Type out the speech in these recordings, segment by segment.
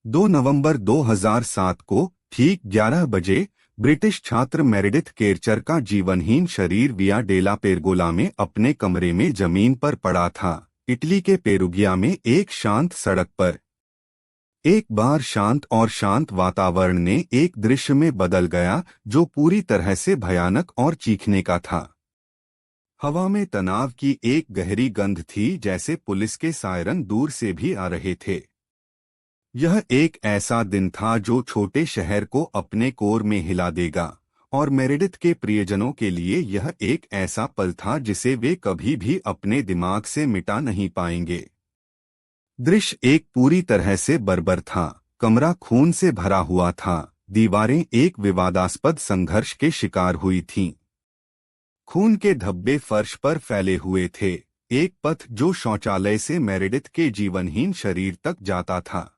2 नवंबर 2007 को ठीक 11 बजे ब्रिटिश छात्र मेरेडिथ केरचर का जीवनहीन शरीर विया डेला पेरगोला में अपने कमरे में जमीन पर पड़ा था। इटली के पेरुगिया में एक शांत सड़क पर एक बार शांत और शांत वातावरण ने एक दृश्य में बदल गया जो पूरी तरह से भयानक और चीखने का था। हवा में तनाव की एक गहरी गंध थी, जैसे पुलिस के सायरन दूर से भी आ रहे थे। यह एक ऐसा दिन था जो छोटे शहर को अपने कोर में हिला देगा, और मेरेडिथ के प्रियजनों के लिए यह एक ऐसा पल था जिसे वे कभी भी अपने दिमाग से मिटा नहीं पाएंगे। दृश्य एक पूरी तरह से बर्बर था। कमरा खून से भरा हुआ था, दीवारें एक विवादास्पद संघर्ष के शिकार हुई थीं। खून के धब्बे फर्श पर फैले हुए थे, एक पथ जो शौचालय से मेरेडिथ के जीवनहीन शरीर तक जाता था।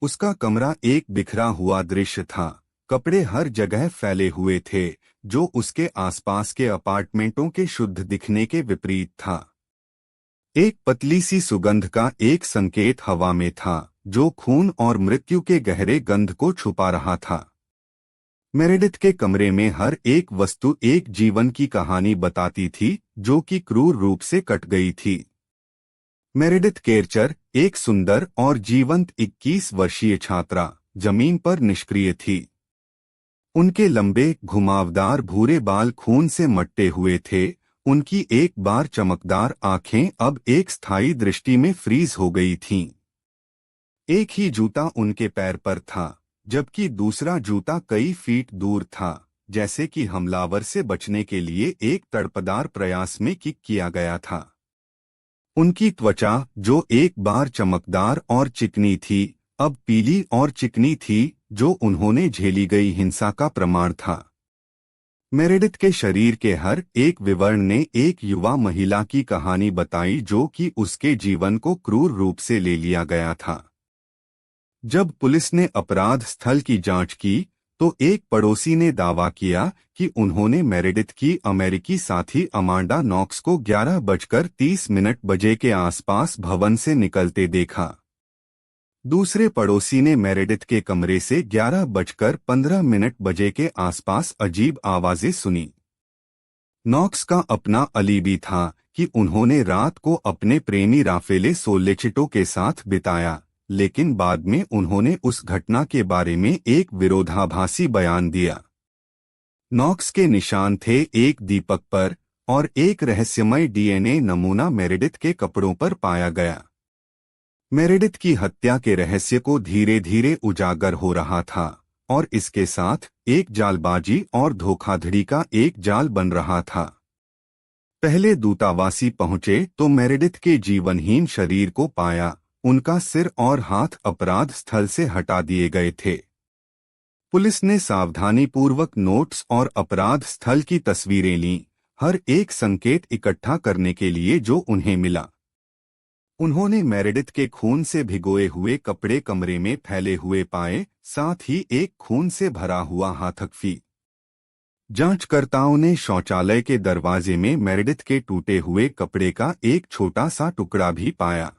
उसका कमरा एक बिखरा हुआ दृश्य था, कपड़े हर जगह फैले हुए थे, जो उसके आसपास के अपार्टमेंटों के शुद्ध दिखने के विपरीत था। एक पतली सी सुगंध का एक संकेत हवा में था, जो खून और मृत्यु के गहरे गंध को छुपा रहा था। मेरेडिथ के कमरे में हर एक वस्तु एक जीवन की कहानी बताती थी, जो कि क्रूर रूप से कट गई थी। मेरेडिथ केरचर, एक सुंदर और जीवंत 21 वर्षीय छात्रा, जमीन पर निष्क्रिय थी। उनके लंबे घुमावदार भूरे बाल खून से मट्टे हुए थे। उनकी एक बार चमकदार आंखें अब एक स्थायी दृष्टि में फ्रीज हो गई थीं। एक ही जूता उनके पैर पर था, जबकि दूसरा जूता कई फीट दूर था, जैसे कि हमलावर से बचने के लिए एक तड़पदार प्रयास में किक किया गया था। उनकी त्वचा, जो एक बार चमकदार और चिकनी थी, अब पीली और चिकनी थी, जो उन्होंने झेली गई हिंसा का प्रमाण था। मेरेडिथ के शरीर के हर एक विवरण ने एक युवा महिला की कहानी बताई, जो कि उसके जीवन को क्रूर रूप से ले लिया गया था। जब पुलिस ने अपराध स्थल की जांच की, तो एक पड़ोसी ने दावा किया कि उन्होंने मेरेडिथ की अमेरिकी साथी अमांडा नॉक्स को 11:30 बजे के आसपास भवन से निकलते देखा। दूसरे पड़ोसी ने मेरेडिथ के कमरे से 11:15 बजे के आसपास अजीब आवाजें सुनी। नॉक्स का अपना अलीबी था कि उन्होंने रात को अपने प्रेमी राफेले सोलेचिटो के साथ बिताया, लेकिन बाद में उन्होंने उस घटना के बारे में एक विरोधाभासी बयान दिया। नॉक्स के निशान थे एक दीपक पर, और एक रहस्यमय डीएनए नमूना मेरेडिथ के कपड़ों पर पाया गया। मेरेडिथ की हत्या के रहस्य को धीरे धीरे उजागर हो रहा था, और इसके साथ एक जालबाजी और धोखाधड़ी का एक जाल बन रहा था। पहले दूतावासी पहुंचे तो मेरेडिथ के जीवनहीन शरीर को पाया। उनका सिर और हाथ अपराध स्थल से हटा दिए गए थे। पुलिस ने सावधानीपूर्वक नोट्स और अपराध स्थल की तस्वीरें लीं, हर एक संकेत इकट्ठा करने के लिए जो उन्हें मिला। उन्होंने मेरेडिथ के खून से भिगोए हुए कपड़े कमरे में फैले हुए पाए, साथ ही एक खून से भरा हुआ हाथकफी। जांचकर्ताओं ने शौचालय के दरवाजे में मेरेडिथ के टूटे हुए कपड़े का एक छोटा सा टुकड़ा भी पाया।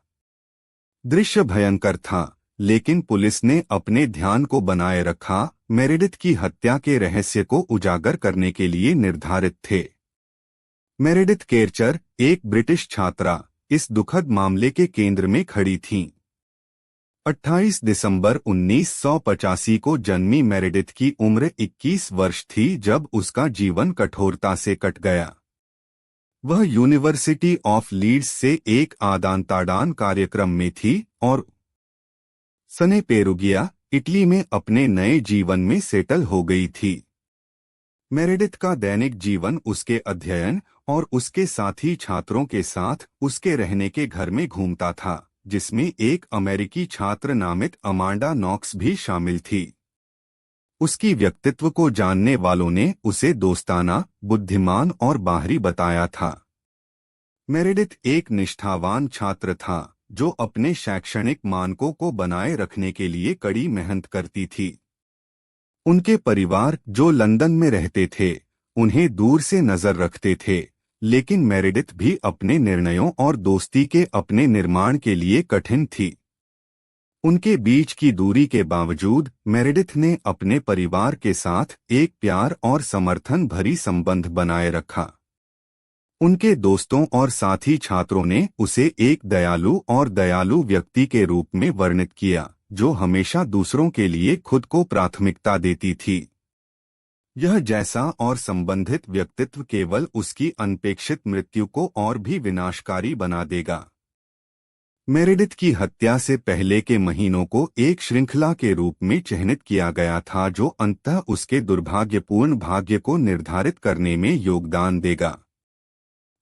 दृश्य भयंकर था, लेकिन पुलिस ने अपने ध्यान को बनाए रखा। मेरेडिथ की हत्या के रहस्य को उजागर करने के लिए निर्धारित थे। मेरेडिथ केरचर, एक ब्रिटिश छात्रा, इस दुखद मामले के केंद्र में खड़ी थीं। 28 दिसंबर 1985 को जन्मी मेरेडिथ की उम्र 21 वर्ष थी जब उसका जीवन कठोरता से कट गया। वह यूनिवर्सिटी ऑफ लीड्स से एक आदान-प्रदान कार्यक्रम में थी और सने पेरुगिया, इटली में अपने नए जीवन में सेटल हो गई थी। मेरेडिथ का दैनिक जीवन उसके अध्ययन और उसके साथी छात्रों के साथ उसके रहने के घर में घूमता था, जिसमें एक अमेरिकी छात्र नामित अमांडा नॉक्स भी शामिल थी। उसकी व्यक्तित्व को जानने वालों ने उसे दोस्ताना, बुद्धिमान और बाहरी बताया था। मेरेडिथ एक निष्ठावान छात्र था, जो अपने शैक्षणिक मानकों को बनाए रखने के लिए कड़ी मेहनत करती थी। उनके परिवार, जो लंदन में रहते थे, उन्हें दूर से नजर रखते थे, लेकिन मेरेडिथ भी अपने निर्णयों और दोस्ती के अपने निर्माण के लिए कठिन थी। उनके बीच की दूरी के बावजूद मेरेडिथ ने अपने परिवार के साथ एक प्यार और समर्थन भरी संबंध बनाए रखा। उनके दोस्तों और साथी छात्रों ने उसे एक दयालु व्यक्ति के रूप में वर्णित किया, जो हमेशा दूसरों के लिए खुद को प्राथमिकता देती थी। यह जैसा और संबंधित व्यक्तित्व केवल उसकी अनपेक्षित मृत्यु को और भी विनाशकारी बना देगा। मेरेडिथ की हत्या से पहले के महीनों को एक श्रृंखला के रूप में चिह्नित किया गया था, जो अंततः उसके दुर्भाग्यपूर्ण भाग्य को निर्धारित करने में योगदान देगा।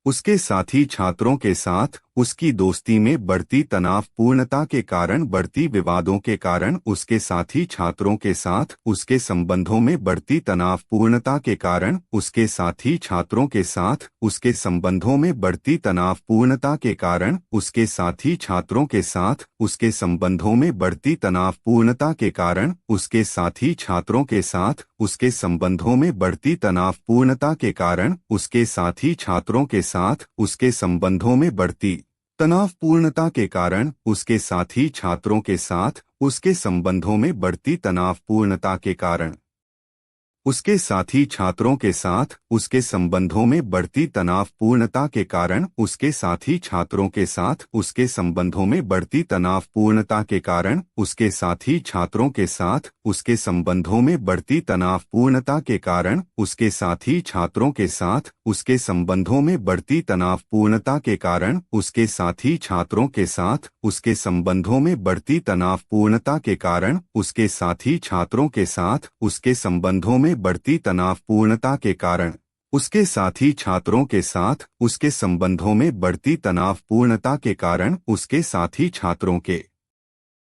उसके साथी छात्रों के साथ उसकी दोस्ती में बढ़ती तनावपूर्णता के कारण, बढ़ती विवादों के कारण, उसके साथी छात्रों के साथ उसके संबंधों में बढ़ती तनावपूर्णता के कारण, उसके साथी छात्रों के साथ उसके संबंधों में बढ़ती तनावपूर्णता के कारण, उसके साथी छात्रों के साथ उसके संबंधों में बढ़ती तनावपूर्णता के कारण, उसके साथी छात्रों के साथ उसके संबंधों में बढ़ती तनावपूर्णता के कारण, उसके साथी छात्रों के साथ उसके संबंधों में बढ़ती तनावपूर्णता के कारण, उसके साथी छात्रों के साथ उसके संबंधों में बढ़ती तनावपूर्णता के कारण, उसके साथी छात्रों के साथ उसके संबंधों में बढ़ती तनावपूर्णता के कारण, उसके साथी छात्रों के साथ उसके संबंधों में बढ़ती तनावपूर्णता के कारण, उसके साथी छात्रों के साथ उसके संबंधों में बढ़ती तनावपूर्णता के कारण, उसके साथी छात्रों के साथ उसके संबंधों में बढ़ती तनावपूर्णता के कारण, उसके साथी छात्रों के साथ उसके संबंधों में बढ़ती तनावपूर्णता के कारण, उसके साथी छात्रों के साथ उसके संबंधों में बढ़ती तनावपूर्णता के कारण, उसके साथी छात्रों के साथ उसके संबंधों में बढ़ती तनावपूर्णता के कारण, उसके साथी छात्रों के साथ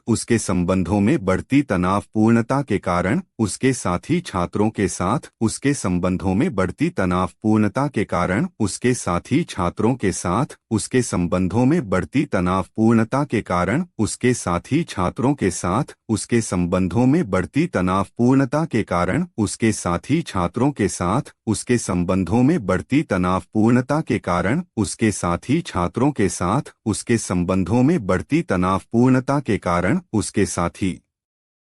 उसके संबंधों में बढ़ती तनावपूर्णता के कारण, उसके साथी छात्रों के साथ उसके संबंधों में बढ़ती तनावपूर्णता के कारण, उसके साथी छात्रों के साथ उसके संबंधों में बढ़ती तनावपूर्णता के कारण, उसके साथी छात्रों के साथ उसके संबंधों में बढ़ती तनावपूर्णता के कारण, उसके साथी छात्रों के साथ उसके संबंधों में बढ़ती तनावपूर्णता के कारण, उसके साथी छात्रों के साथ उसके संबंधों में बढ़ती तनावपूर्णता के कारण, उसके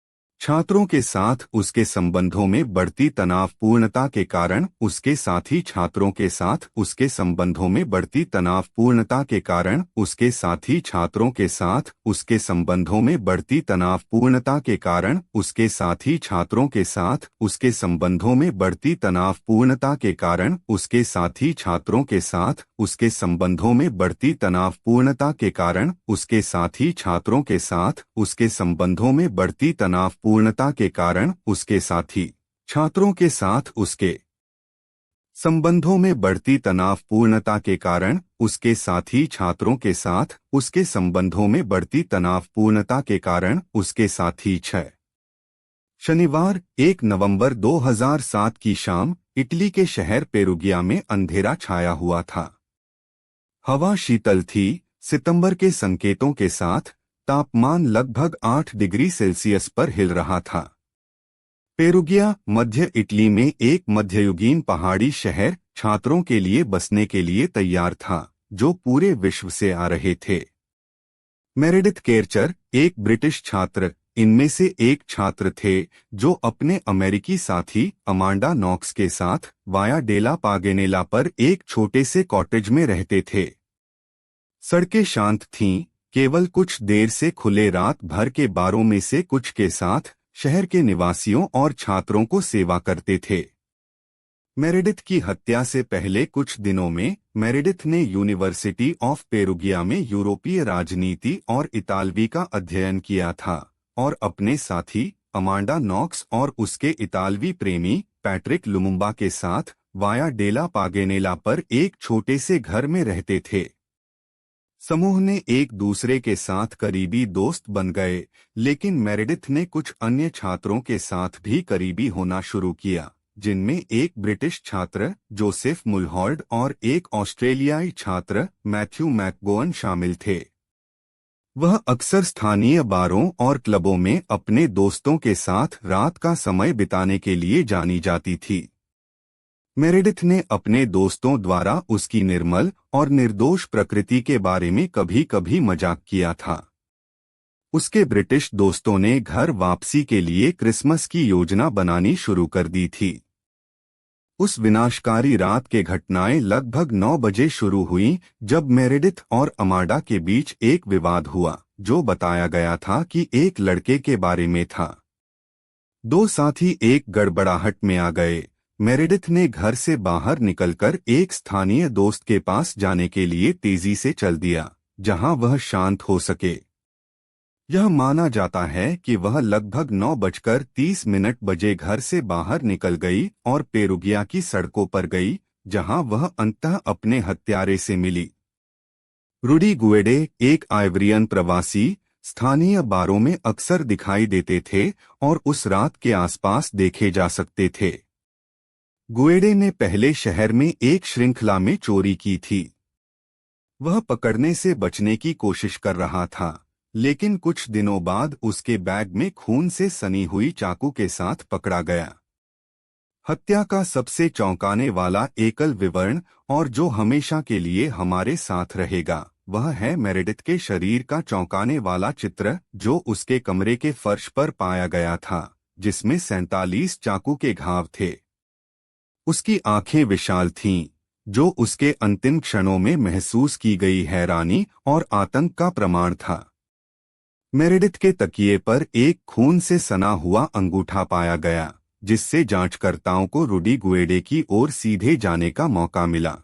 साथी छात्रों के साथ उसके संबंधों में बढ़ती तनावपूर्णता के कारण, उसके साथी छात्रों के साथ उसके संबंधों में बढ़ती तनावपूर्णता के कारण, उसके साथी छात्रों के साथ उसके संबंधों में बढ़ती तनावपूर्णता के कारण, उसके साथी छात्रों के साथ उसके संबंधों में बढ़ती तनावपूर्णता के कारण, उसके साथी छात्रों के साथ उसके संबंधों में बढ़ती तनावपूर्णता के कारण, उसके साथी छात्रों के साथ उसके संबंधों में बढ़ती तनावपूर्णता के कारण, उसके साथी छात्रों के साथ उसके संबंधों में बढ़ती तनावपूर्णता के कारण, उसके साथी छात्रों के साथ उसके संबंधों में बढ़ती तनावपूर्णता के कारण, उसके साथी शनिवार 1 नवंबर 2007 की शाम इटली के शहर पेरुगिया में अंधेरा छाया हुआ था। हवा शीतल थी, सितंबर के संकेतों के साथ तापमान लगभग 8 डिग्री सेल्सियस पर हिल रहा था। पेरुगिया मध्य इटली में एक मध्ययुगीन पहाड़ी शहर छात्रों के लिए बसने के लिए तैयार था, जो पूरे विश्व से आ रहे थे। मेरेडिथ केरचर एक ब्रिटिश छात्र इनमें से एक छात्र थे, जो अपने अमेरिकी साथी अमांडा नॉक्स के साथ वाया डेला पागेनेला पर एक छोटे से कॉटेज में रहते थे। सड़कें शांत थीं, केवल कुछ देर से खुले रात भर के बारों में से कुछ के साथ शहर के निवासियों और छात्रों को सेवा करते थे। मेरेडिथ की हत्या से पहले कुछ दिनों में मेरेडिथ ने यूनिवर्सिटी ऑफ पेरुगिया में यूरोपीय राजनीति और इतालवी का अध्ययन किया था और अपने साथी अमांडा नॉक्स और उसके इतालवी प्रेमी पैट्रिक लुमुम्बा के साथ वाया डेला पागेनेला पर एक छोटे से घर में रहते थे। समूह ने एक दूसरे के साथ करीबी दोस्त बन गए, लेकिन मेरेडिथ ने कुछ अन्य छात्रों के साथ भी करीबी होना शुरू किया, जिनमें एक ब्रिटिश छात्र जोसेफ मुलहॉर्ड और एक ऑस्ट्रेलियाई छात्र मैथ्यू मैकगोवन शामिल थे। वह अक्सर स्थानीय बारों और क्लबों में अपने दोस्तों के साथ रात का समय बिताने के लिए जानी जाती थी। मेरेडिथ ने अपने दोस्तों द्वारा उसकी निर्मल और निर्दोष प्रकृति के बारे में कभी-कभी मजाक किया था। उसके ब्रिटिश दोस्तों ने घर वापसी के लिए क्रिसमस की योजना बनानी शुरू कर दी थी। उस विनाशकारी रात के घटनाएं लगभग 9 बजे शुरू हुईं, जब मेरेडिथ और अमांडा के बीच एक विवाद हुआ, जो बताया गया था कि एक लड़के के बारे में था। दो साथी एक गड़बड़ाहट में आ गए। मेरेडिथ ने घर से बाहर निकलकर एक स्थानीय दोस्त के पास जाने के लिए तेजी से चल दिया, जहां वह शांत हो सके। यह माना जाता है कि वह लगभग 9:30 बजे घर से बाहर निकल गई और पेरुगिया की सड़कों पर गई, जहां वह अंततः अपने हत्यारे से मिली। रूडी गुएडे, एक आइवरियन प्रवासी, स्थानीय बारों में अक्सर दिखाई देते थे और उस रात के आसपास देखे जा सकते थे। गुएडे ने पहले शहर में एक श्रृंखला में चोरी की थी। वह पकड़ने से बचने की कोशिश कर रहा था, लेकिन कुछ दिनों बाद उसके बैग में खून से सनी हुई चाकू के साथ पकड़ा गया। हत्या का सबसे चौंकाने वाला एकल विवरण, और जो हमेशा के लिए हमारे साथ रहेगा, वह है मेरेडिथ के शरीर का चौंकाने वाला चित्र, जो उसके कमरे के फर्श पर पाया गया था, जिसमें 47 चाकू के घाव थे। उसकी आंखें विशाल थीं, जो उसके अंतिम क्षणों में महसूस की गई हैरानी और आतंक का प्रमाण था। मेरेडिथ के तकिए पर एक खून से सना हुआ अंगूठा पाया गया, जिससे जांचकर्ताओं को रूडी गुएडे की ओर सीधे जाने का मौका मिला।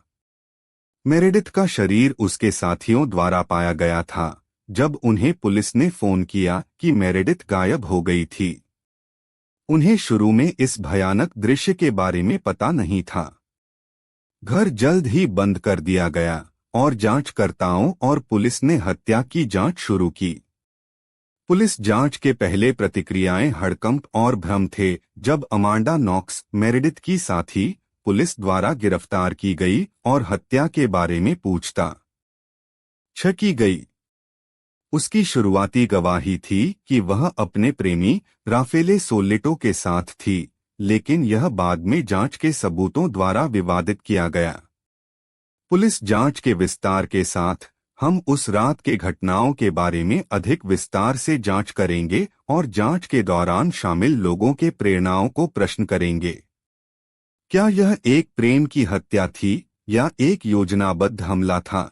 मेरेडिथ का शरीर उसके साथियों द्वारा पाया गया था, जब उन्हें पुलिस ने फोन किया कि मेरेडिथ गायब हो गई थी। उन्हें शुरू में इस भयानक दृश्य के बारे में पता नहीं था। घर जल्द ही बंद कर दिया गया और जांचकर्ताओं और पुलिस ने हत्या की जांच शुरू की। पुलिस जांच के पहले प्रतिक्रियाएं हड़कंप और भ्रम थे, जब अमांडा नॉक्स, मेरेडिथ की साथी, पुलिस द्वारा गिरफ्तार की गई और हत्या के बारे में पूछताछ की गई। उसकी शुरुआती गवाही थी कि वह अपने प्रेमी राफेले सोलेटो के साथ थी, लेकिन यह बाद में जांच के सबूतों द्वारा विवादित किया गया। पुलिस जांच के विस्तार के साथ, हम उस रात के घटनाओं के बारे में अधिक विस्तार से जांच करेंगे और जांच के दौरान शामिल लोगों के प्रेरणाओं को प्रश्न करेंगे। क्या यह एक प्रेम की हत्या थी या एक योजनाबद्ध हमला था?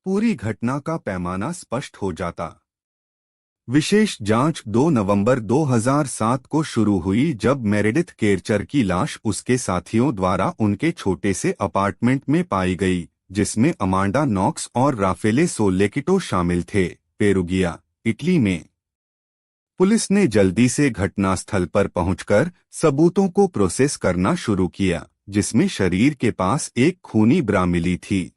पूरी घटना का पैमाना स्पष्ट हो जाता। विशेष जांच 2 नवंबर 2007 को शुरू हुई, जब मेरेडिथ केरचर की लाश उसके साथियों द्वारा उनके छोटे से अपार्टमेंट में पाई गई, जिसमें अमांडा नॉक्स और राफेले सोलेकिटो शामिल थे, पेरुगिया, इटली में। पुलिस ने जल्दी से घटनास्थल पर पहुंचकर सबूतों को प्रोसेस करना शुरू किया, जिसमें शरीर के पास एक खूनी ब्रा मिली थी।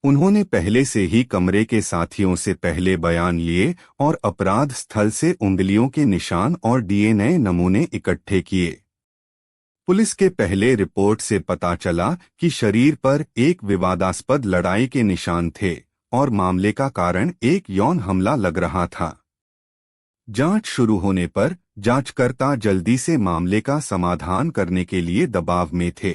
उन्होंने पहले से ही कमरे के साथियों से पहले बयान लिए और अपराध स्थल से उंगलियों के निशान और डीएनए नमूने इकट्ठे किए। पुलिस के पहले रिपोर्ट से पता चला कि शरीर पर एक विवादास्पद लड़ाई के निशान थे और मामले का कारण एक यौन हमला लग रहा था। जांच शुरू होने पर जांचकर्ता जल्दी से मामले का समाधान करने के लिए दबाव में थे।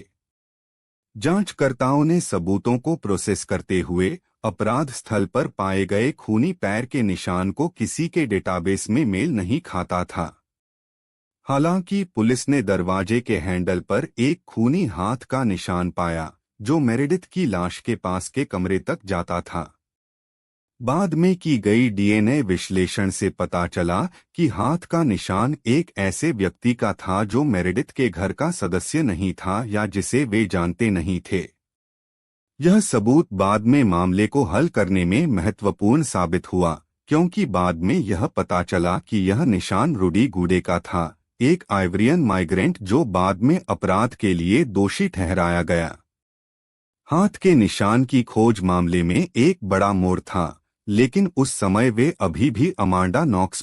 जांचकर्ताओं ने सबूतों को प्रोसेस करते हुए अपराध स्थल पर पाए गए खूनी पैर के निशान को किसी के डेटाबेस में मेल नहीं खाता था। हालांकि पुलिस ने दरवाजे के हैंडल पर एक खूनी हाथ का निशान पाया, जो मेरेडिथ की लाश के पास के कमरे तक जाता था। बाद में की गई डीएनए विश्लेषण से पता चला कि हाथ का निशान एक ऐसे व्यक्ति का था जो मेरेडिथ के घर का सदस्य नहीं था या जिसे वे जानते नहीं थे। यह सबूत बाद में मामले को हल करने में महत्वपूर्ण साबित हुआ, क्योंकि बाद में यह पता चला कि यह निशान रूडी गुएडे का था, एक आइवरियन माइग्रेंट जो बाद में अपराध के लिए दोषी ठहराया गया। हाथ के निशान की खोज मामले में एक बड़ा मोड़ था, लेकिन उस समय वे अभी भी अमांडा नॉक्स